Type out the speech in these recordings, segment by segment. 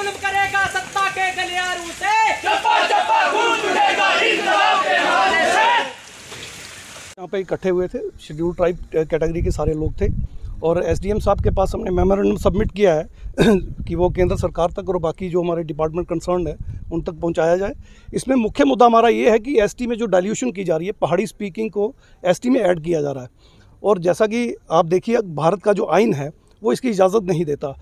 जुल्म करेगा सत्ता के गलियारों से, चप्पा चप्पा खून उठेगा इंकलाब के हवाले से। यहाँ पे इकट्ठे हुए थे, शेड्यूल ट्राइब कैटेगरी के सारे लोग थे और एसडीएम साहब के पास हमने मेमोरेंडम सबमिट किया है कि वो केंद्र सरकार तक और बाकी जो हमारे डिपार्टमेंट कंसर्न है उन तक पहुँचाया जाए। इसमें मुख्य मुद्दा हमारा ये है कि एसटी में जो डाइल्यूशन की जा रही है, पहाड़ी स्पीकिंग को एसटी में ऐड किया जा रहा है और जैसा कि आप देखिए भारत का जो आइन है वो इसकी इजाज़त नहीं देता।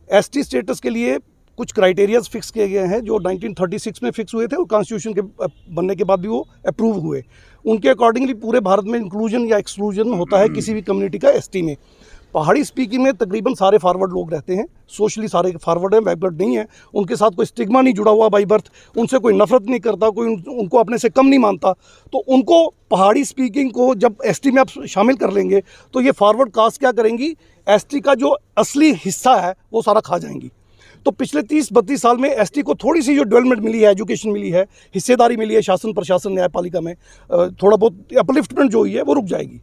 एसटी स्टेटस के लिए कुछ क्राइटेरियाज फिक्स किए गए हैं जो 1936 में फिक्स हुए थे और कॉन्स्टिट्यूशन के बनने के बाद भी वो अप्रूव हुए। उनके अकॉर्डिंगली पूरे भारत में इंक्लूजन या एक्सक्लूजन होता है किसी भी कम्युनिटी का एसटी में। पहाड़ी स्पीकिंग में तकरीबन सारे फॉरवर्ड लोग रहते हैं, सोशली सारे फॉरवर्ड हैं, बैकवर्ड नहीं है, उनके साथ कोई स्टिग्मा नहीं जुड़ा हुआ बाई बर्थ, उनसे कोई नफरत नहीं करता, कोई उनको अपने से कम नहीं मानता। तो उनको पहाड़ी स्पीकिंग को जब एसटी में आप शामिल कर लेंगे तो ये फॉरवर्ड कास्ट क्या करेंगी, एसटी का जो असली हिस्सा है वो सारा खा जाएंगी। तो पिछले 30-32 साल में एसटी को थोड़ी सी जो डेवलपमेंट मिली है, एजुकेशन मिली है, हिस्सेदारी मिली है शासन प्रशासन न्यायपालिका में, थोड़ा बहुत अपलिफ्टमेंट जो हुई है वो रुक जाएगी।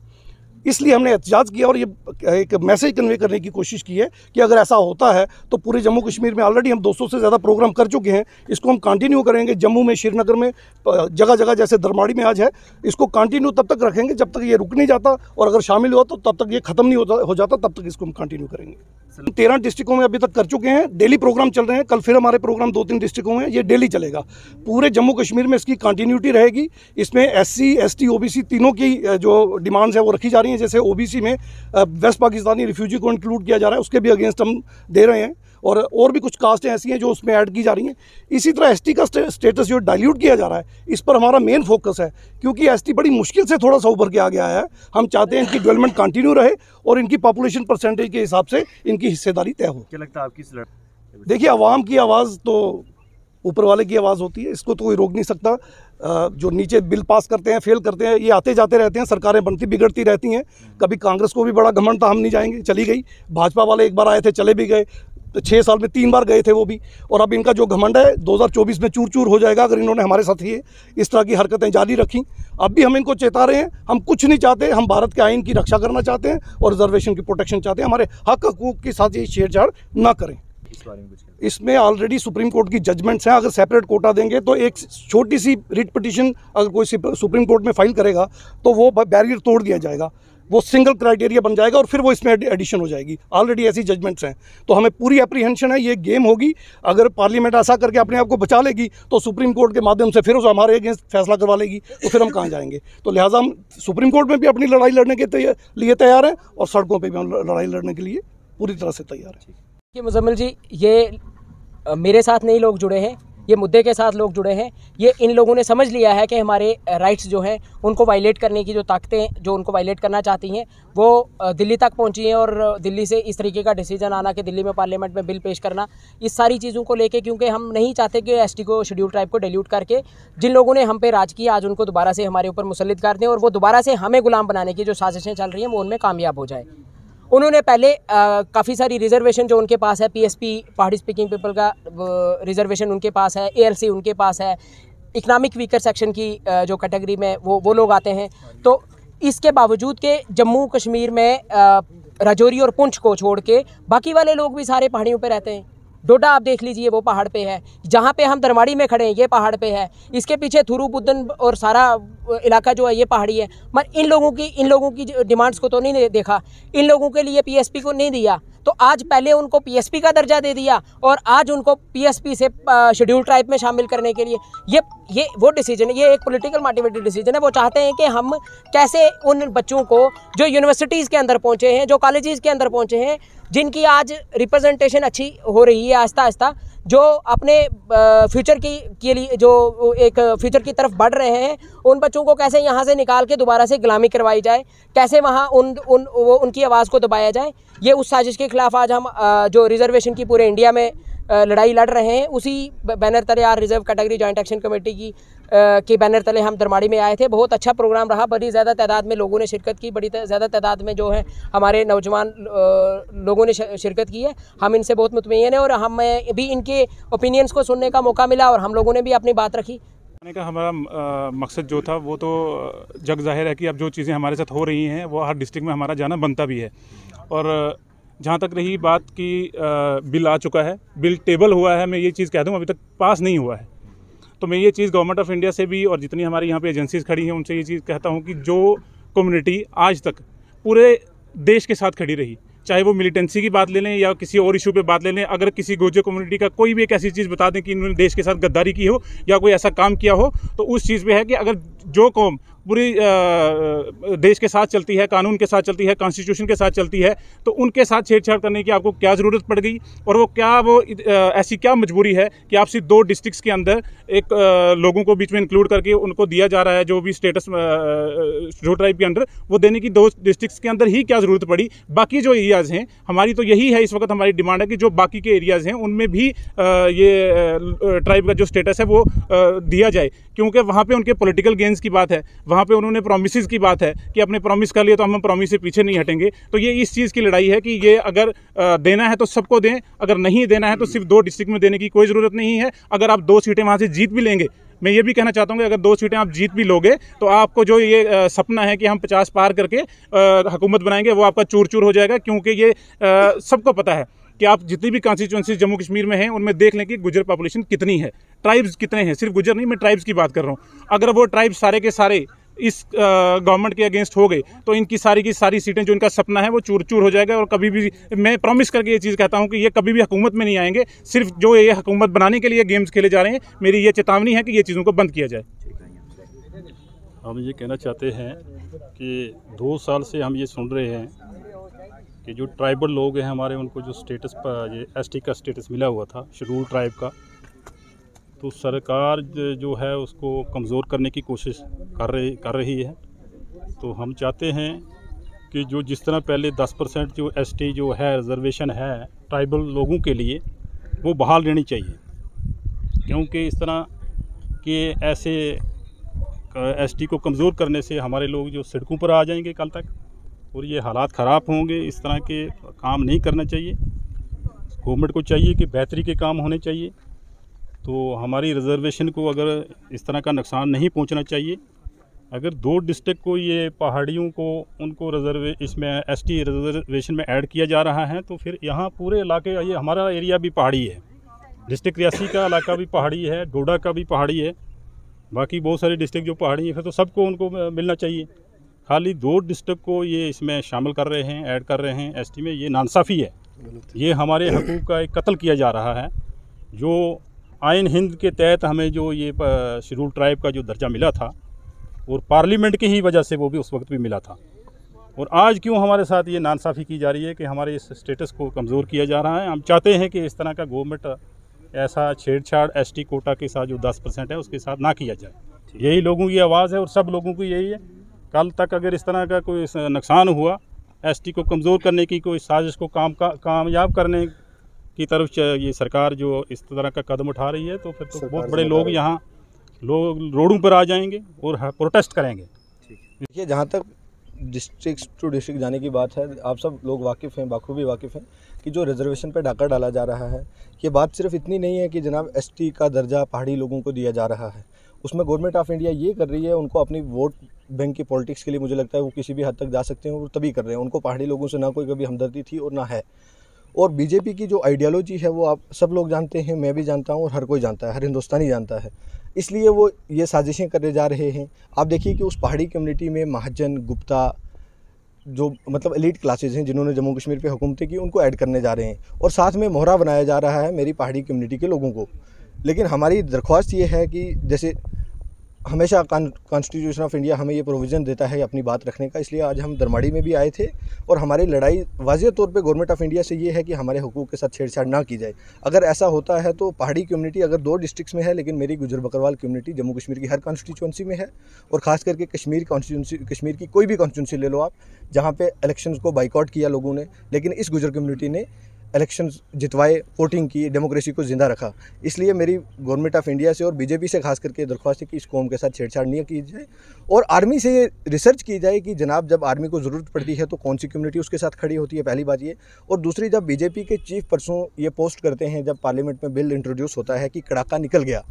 इसलिए हमने एहतजाज किया और ये एक मैसेज कन्वे करने की कोशिश की है कि अगर ऐसा होता है तो पूरे जम्मू कश्मीर में ऑलरेडी हम 200 से ज़्यादा प्रोग्राम कर चुके हैं, इसको हम कंटिन्यू करेंगे। जम्मू में, श्रीनगर में, जगह जगह जैसे दरमाड़ी में आज है, इसको कंटिन्यू तब तक रखेंगे जब तक ये रुक नहीं जाता और अगर शामिल हुआ तो तब तक ये ख़त्म नहीं हो जाता, तब तक इसको हम कंटिन्यू करेंगे। 13 डिस्ट्रिक्टों में अभी तक कर चुके हैं, डेली प्रोग्राम चल रहे हैं। कल फिर हमारे प्रोग्राम 2-3 डिस्ट्रिक्टों में, ये डेली चलेगा। पूरे जम्मू कश्मीर में इसकी कंटिन्यूटी रहेगी। इसमें एससी, एसटी, ओबीसी तीनों की जो डिमांड्स है वो रखी जा रही हैं। जैसे ओबीसी में वेस्ट पाकिस्तानी रिफ्यूजी को इंक्लूड किया जा रहा है, उसके भी अगेंस्ट हम दे रहे हैं और भी कुछ कास्टें ऐसी हैं जो उसमें ऐड की जा रही हैं। इसी तरह एसटी का स्टेटस जो डाइल्यूट किया जा रहा है, इस पर हमारा मेन फोकस है क्योंकि एसटी बड़ी मुश्किल से थोड़ा सा उभर के आ गया है। हम चाहते हैं इनकी डेवलपमेंट कंटिन्यू रहे और इनकी पॉपुलेशन परसेंटेज के हिसाब से इनकी हिस्सेदारी तय हो। क्या लगता है आपकी देखिए, आवाम की आवाज़ तो ऊपर वाले की आवाज़ होती है, इसको तो कोई रोक नहीं सकता। जो नीचे बिल पास करते हैं, फेल करते हैं, ये आते जाते रहते हैं, सरकारें बनती बिगड़ती रहती हैं। कभी कांग्रेस को भी बड़ा घमंड था, हम नहीं जाएंगे, चली गई। भाजपा वाले एक बार आए थे, चले भी गए, 6 साल में 3 बार गए थे वो भी। और अब इनका जो घमंड है 2024 में चूर चूर हो जाएगा अगर इन्होंने हमारे साथ ही इस तरह की हरकतें जारी रखी। अब भी हम इनको चेता रहे हैं, हम कुछ नहीं चाहते, हम भारत के आइन की रक्षा करना चाहते हैं और रिजर्वेशन की प्रोटेक्शन चाहते हैं। हमारे हक हकूक़ के साथ ये छेड़छाड़ ना करें। इसमें ऑलरेडी सुप्रीम कोर्ट की जजमेंट्स हैं। अगर सेपरेट कोटा देंगे तो एक छोटी सी रिट पिटीशन अगर कोई सुप्रीम कोर्ट में फाइल करेगा तो वो बैरियर तोड़ दिया जाएगा, वो सिंगल क्राइटेरिया बन जाएगा और फिर वो इसमें एडिशन हो जाएगी। ऑलरेडी ऐसी जजमेंट्स हैं। तो हमें पूरी एप्रीहेंशन है, ये गेम होगी। अगर पार्लियामेंट ऐसा करके अपने आप को बचा लेगी तो सुप्रीम कोर्ट के माध्यम से फिर उस हमारे अगेंस्ट फैसला करवा लेगी, तो फिर हम कहाँ जाएंगे। तो लिहाजा हम सुप्रीम कोर्ट में भी अपनी लड़ाई लड़ने के लिए तैयार हैं और सड़कों पर भी हम लड़ाई लड़ने के लिए पूरी तरह से तैयार हैं। ये मुजम्मिल जी, ये मेरे साथ नहीं लोग जुड़े हैं, ये मुद्दे के साथ लोग जुड़े हैं। ये इन लोगों ने समझ लिया है कि हमारे राइट्स जो हैं उनको वायलेट करने की जो ताकतें जो उनको वायलेट करना चाहती हैं वो दिल्ली तक पहुंची हैं और दिल्ली से इस तरीके का डिसीजन आना कि दिल्ली में पार्लियामेंट में बिल पेश करना, इस सारी चीज़ों को लेके, क्योंकि हम नहीं चाहते कि एसटी को, शेड्यूल ट्राइब को डाइल्यूट करके जिन लोगों ने हम पे राज किया आज उनको दोबारा से हमारे ऊपर मुसल्लित कर दें और वो दोबारा से हमें गुलाम बनाने की जो साजिशें चल रही हैं वो उनमें कामयाब हो जाए। उन्होंने पहले काफ़ी सारी रिजर्वेशन जो उनके पास है, पीएसपी पहाड़ी स्पीकिंग पीपल का रिजर्वेशन उनके पास है, एएलसी उनके पास है, इकनॉमिक वीकर सेक्शन की जो कैटेगरी में वो लोग आते हैं। तो इसके बावजूद के जम्मू कश्मीर में राजौरी और पुंछ को छोड़ के बाकी वाले लोग भी सारे पहाड़ियों पे रहते हैं। डोडा आप देख लीजिए, वो पहाड़ पे है। जहाँ पे हम दरमाड़ी में खड़े हैं ये पहाड़ पे है। इसके पीछे थुरू बुद्दन और सारा इलाका जो है ये पहाड़ी है। मगर इन लोगों की डिमांड्स को तो नहीं देखा, इन लोगों के लिए पीएसपी को नहीं दिया। तो आज पहले उनको पीएसपी का दर्जा दे दिया और आज उनको पीएसपी से शेड्यूल ट्राइब में शामिल करने के लिए ये वो डिसीजन है, ये एक पॉलिटिकल मोटिवेटेड डिसीजन है। वो चाहते हैं कि हम कैसे उन बच्चों को जो यूनिवर्सिटीज़ के अंदर पहुँचे हैं, जो कॉलेजेस के अंदर पहुँचे हैं, जिनकी आज रिप्रेजेंटेशन अच्छी हो रही है आहिस्ता आहिस्ता, जो अपने फ्यूचर के लिए जो एक फ्यूचर की तरफ बढ़ रहे हैं, उन बच्चों को कैसे यहाँ से निकाल के दोबारा से गुलामी करवाई जाए, कैसे वहाँ उनकी आवाज़ को दबाया जाए। ये उस साजिश के खिलाफ आज हम जो रिजर्वेशन की पूरे इंडिया में लड़ाई लड़ रहे हैं, उसी बैनर तले आज reserve category joint action committee के बैनर तले हम दरमाड़ी में आए थे। बहुत अच्छा प्रोग्राम रहा, बड़ी ज़्यादा तादाद में लोगों ने शिरकत की, बड़ी ज़्यादा तादाद में जो है हमारे नौजवान लोगों ने शिरकत की है। हम इनसे बहुत मुतमईन हैं और हमें भी इनके ओपिनियंस को सुनने का मौका मिला और हम लोगों ने भी अपनी बात रखी। का हमारा मकसद जो था वो तो जग जाहिर है कि अब जो चीज़ें हमारे साथ हो रही हैं वो हर डिस्ट्रिक्ट में हमारा जाना बनता भी है। और जहाँ तक रही बात की बिल आ चुका है, बिल टेबल हुआ है, मैं ये चीज़ कह दूँ अभी तक पास नहीं हुआ है। तो मैं ये चीज़ गवर्नमेंट ऑफ इंडिया से भी और जितनी हमारी यहाँ पे एजेंसीज खड़ी हैं उनसे ये चीज़ कहता हूँ कि जो कम्युनिटी आज तक पूरे देश के साथ खड़ी रही, चाहे वो मिलिटेंसी की बात ले लें या किसी और इशू पे बात ले लें, अगर किसी गुर्जर कम्युनिटी का कोई भी एक ऐसी चीज़ बता दें कि इन्होंने देश के साथ गद्दारी की हो या कोई ऐसा काम किया हो, तो उस चीज़ पे है कि अगर जो कौम पूरी देश के साथ चलती है, कानून के साथ चलती है, कॉन्स्टिट्यूशन के साथ चलती है, तो उनके साथ छेड़छाड़ करने की आपको क्या ज़रूरत पड़ गई और वो ऐसी क्या मजबूरी है कि आप सिर्फ 2 डिस्ट्रिक्ट्स के अंदर एक लोगों को बीच में इंक्लूड करके उनको दिया जा रहा है जो भी स्टेटस जो ट्राइब के अंदर, वो देने की 2 डिस्ट्रिक्ट्स के अंदर ही क्या ज़रूरत पड़ी। बाकी जो एरियाज़ हैं हमारी तो यही है, इस वक्त हमारी डिमांड है कि जो बाकी के एरियाज़ हैं उनमें भी ये ट्राइब का जो स्टेटस है वो दिया जाए, क्योंकि वहाँ पे उनके पॉलिटिकल गेन्स की बात है, वहाँ पे उन्होंने प्रोमिसेस की बात है कि अपने प्रॉमिस कर लिए तो हम प्रॉमिस से पीछे नहीं हटेंगे। तो ये इस चीज़ की लड़ाई है कि ये अगर देना है तो सबको दें, अगर नहीं देना है तो सिर्फ 2 डिस्ट्रिक्ट में देने की कोई ज़रूरत नहीं है। अगर आप 2 सीटें वहाँ से जीत भी लेंगे, मैं ये भी कहना चाहता हूँ कि अगर 2 सीटें आप जीत भी लोगे तो आपको जो ये सपना है कि हम 50 पार करके हुकूमत बनाएंगे वो आपका चूर चूर हो जाएगा, क्योंकि ये सबको पता है कि आप जितनी भी कॉन्स्टिट्यूंसी जम्मू कश्मीर में हैं उनमें देख लें कि गुजर पॉपुलेशन कितनी है, ट्राइब्स कितने हैं, सिर्फ गुजर नहीं, मैं ट्राइब्स की बात कर रहा हूँ। अगर वो ट्राइब्स सारे के सारे इस गवर्नमेंट के अगेंस्ट हो गए तो इनकी सारी की सारी सीटें जो इनका सपना है वो चूर चूर हो जाएगा। और कभी भी मैं प्रॉमिस करके ये चीज़ कहता हूँ कि ये कभी भी हुकूमत में नहीं आएंगे, सिर्फ जो ये हुकूमत बनाने के लिए गेम्स खेले जा रहे हैं, मेरी ये चेतावनी है कि ये चीज़ों को बंद किया जाए। हम ये कहना चाहते हैं कि 2 साल से हम ये सुन रहे हैं कि जो ट्राइबल लोग हैं हमारे, उनको जो स्टेटस पर ये एसटी का स्टेटस मिला हुआ था, शेड्यूल ट्राइब का, तो सरकार जो है उसको कमज़ोर करने की कोशिश कर रही है। तो हम चाहते हैं कि जो जिस तरह पहले 10% जो एसटी जो है रिजर्वेशन है ट्राइबल लोगों के लिए, वो बहाल रहनी चाहिए, क्योंकि इस तरह के ऐसे एसटी को कमज़ोर करने से हमारे लोग जो सड़कों पर आ जाएंगे कल तक और ये हालात ख़राब होंगे। इस तरह के काम नहीं करना चाहिए। गवर्नमेंट को चाहिए कि बेहतरी के काम होने चाहिए। तो हमारी रिजर्वेशन को अगर इस तरह का नुकसान नहीं पहुंचना चाहिए। अगर 2 डिस्ट्रिक्ट को ये पहाड़ियों को उनको इसमें एसटी रिजर्वेशन में ऐड किया जा रहा है, तो फिर यहाँ पूरे इलाके, ये हमारा एरिया भी पहाड़ी है, डिस्ट्रिक्ट रियासी का इलाका भी पहाड़ी है, डोडा का भी पहाड़ी है, बाकी बहुत सारे डिस्ट्रिक्ट जो पहाड़ी है, फिर तो सबको उनको मिलना चाहिए। खाली 2 डिस्ट्रिक्ट को ये इसमें शामिल कर रहे हैं, ऐड कर रहे हैं एसटी में, ये नाइंसाफ़ी है। ये हमारे हकूक़ का एक कत्ल किया जा रहा है। जो आइन हिंद के तहत हमें जो ये शेड्यूल ट्राइब का जो दर्जा मिला था और पार्लियामेंट की ही वजह से वो भी उस वक्त भी मिला था, और आज क्यों हमारे साथ ये नाइंसाफ़ी की जा रही है कि हमारे इस स्टेटस को कमज़ोर किया जा रहा है। हम चाहते हैं कि इस तरह का गवर्नमेंट ऐसा छेड़छाड़ एसटी कोटा के साथ जो 10% है उसके साथ ना किया जाए। यही लोगों की आवाज़ है और सब लोगों की यही है। कल तक अगर इस तरह का कोई नुकसान हुआ, एसटी को कमज़ोर करने की कोई साजिश को कामयाब करने की तरफ ये सरकार जो इस तरह का कदम उठा रही है, तो फिर तो बहुत बड़े लोग यहाँ रोडों पर आ जाएंगे और प्रोटेस्ट करेंगे। देखिए, जहाँ तक डिस्ट्रिक्ट टू डिस्ट्रिक्ट जाने की बात है, आप सब लोग वाकिफ़ हैं, बाखूबी वाकिफ़ हैं कि जो रिजर्वेशन पे डाका डाला जा रहा है, ये बात सिर्फ इतनी नहीं है कि जनाब एसटी का दर्जा पहाड़ी लोगों को दिया जा रहा है। उसमें गवर्नमेंट ऑफ इंडिया ये कर रही है, उनको अपनी वोट बैंक की पॉलिटिक्स के लिए मुझे लगता है वो किसी भी हद तक जा सकते हैं और तभी कर रहे हैं। उनको पहाड़ी लोगों से ना कोई कभी हमदर्दी थी और ना है। और बीजेपी की जो आइडियोलॉजी है वो आप सब लोग जानते हैं, मैं भी जानता हूँ और हर कोई जानता है, हर हिंदुस्तानी जानता है। इसलिए वो ये साजिशें करने जा रहे हैं। आप देखिए कि उस पहाड़ी कम्युनिटी में महाजन, गुप्ता, जो मतलब एलीट क्लासेस हैं जिन्होंने जम्मू कश्मीर पे हुकूमतें की, उनको ऐड करने जा रहे हैं और साथ में मोहरा बनाया जा रहा है मेरी पहाड़ी कम्युनिटी के लोगों को। लेकिन हमारी दरख्वास्त ये है कि जैसे हमेशा कॉन्स्टिट्यूशन ऑफ इंडिया हमें ये प्रोविज़न देता है अपनी बात रखने का, इसलिए आज हम दरमाड़ी में भी आए थे और हमारी लड़ाई वाज़ेह तौर पे गवर्नमेंट ऑफ इंडिया से ये है कि हमारे हुकूक के साथ छेड़छाड़ ना की जाए। अगर ऐसा होता है तो पहाड़ी कम्युनिटी अगर 2 डिस्ट्रिक्ट्स में है, लेकिन मेरी गुजर बकरवाल कम्युनिटी जम्मू कश्मीर की हर कॉन्स्टिट्यूंसी में है और ख़ास करके कश्मीर की कोई भी कॉन्स्टिट्यूंसी ले लो आप, जहाँ पे इलेक्शंस को बाइकआउट किया लोगों ने, लेकिन इस गुजर कम्युनिटी ने इलेक्शंस जितवाए, वोटिंग की, डेमोक्रेसी को ज़िंदा रखा। इसलिए मेरी गवर्नमेंट ऑफ इंडिया से और बीजेपी से खास करके दरख्वास्त है कि इस कौम के साथ छेड़छाड़ नहीं की जाए और आर्मी से ये रिसर्च की जाए कि जनाब जब आर्मी को ज़रूरत पड़ती है तो कौन सी कम्युनिटी उसके साथ खड़ी होती है, पहली बात ये। और दूसरी, जब बीजेपी के चीफ परसों ये पोस्ट करते हैं जब पार्लियामेंट में बिल इंट्रोड्यूस होता है कि कड़ाका निकल गया,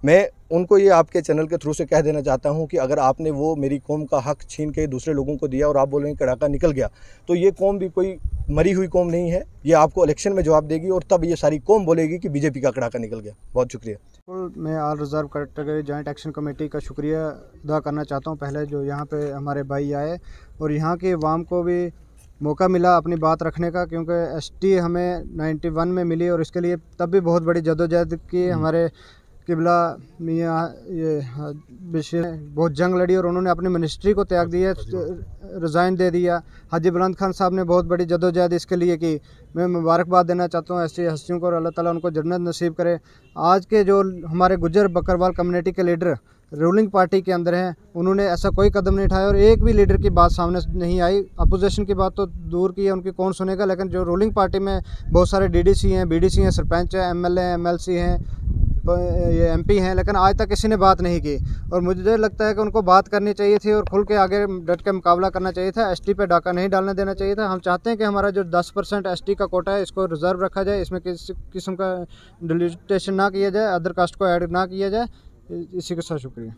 मैं उनको ये आपके चैनल के थ्रू से कह देना चाहता हूँ कि अगर आपने वो मेरी कौम का हक छीन के दूसरे लोगों को दिया और आप बोल रहे हैं कड़ाका निकल गया, तो ये कौम भी कोई मरी हुई कौम नहीं है, ये आपको इलेक्शन में जवाब देगी और तब ये सारी कौम बोलेगी कि बीजेपी का कड़ाका निकल गया। बहुत शुक्रिया। मैं all reserve category joint action committee का शुक्रिया अदा करना चाहता हूँ। पहले जो यहाँ पे हमारे भाई आए और यहाँ के अवाम को भी मौका मिला अपनी बात रखने का, क्योंकि एसटी हमें 91 में मिली और इसके लिए तब भी बहुत बड़ी जदोजहद की। हमारे किबला मियाँ ये बहुत जंग लड़ी और उन्होंने अपनी मिनिस्ट्री को त्याग दिया, रिज़ाइन दे दिया। हाजी बुलंद खान साहब ने बहुत बड़ी जदोजहद इसके लिए की। मैं मुबारकबाद देना चाहता हूँ ऐसी हस्तियों को, और अल्लाह ताला उनको जन्नत नसीब करे। आज के जो हमारे गुज्जर बकरवाल कम्युनिटी के लीडर रूलिंग पार्टी के अंदर हैं, उन्होंने ऐसा कोई कदम नहीं उठाया और एक भी लीडर की बात सामने नहीं आई। अपोजिशन की बात तो दूर की है, उनकी कौन सुनेगा, लेकिन जो रूलिंग पार्टी में बहुत सारे डीडीसी हैं, बीडीसी हैं, सरपंच हैं, एमएलए हैं, एमएलसी हैं, ये एमपी हैं, लेकिन आज तक किसी ने बात नहीं की। और मुझे लगता है कि उनको बात करनी चाहिए थी और खुल के आगे डट के मुकाबला करना चाहिए था। एसटी पे डाका नहीं डालने देना चाहिए था। हम चाहते हैं कि हमारा जो 10% एसटी का कोटा है इसको रिजर्व रखा जाए, इसमें किसी किस्म का डिलीटेशन ना किया जाए, अदर कास्ट को ऐड ना किया जाए। इसी के साथ शुक्रिया।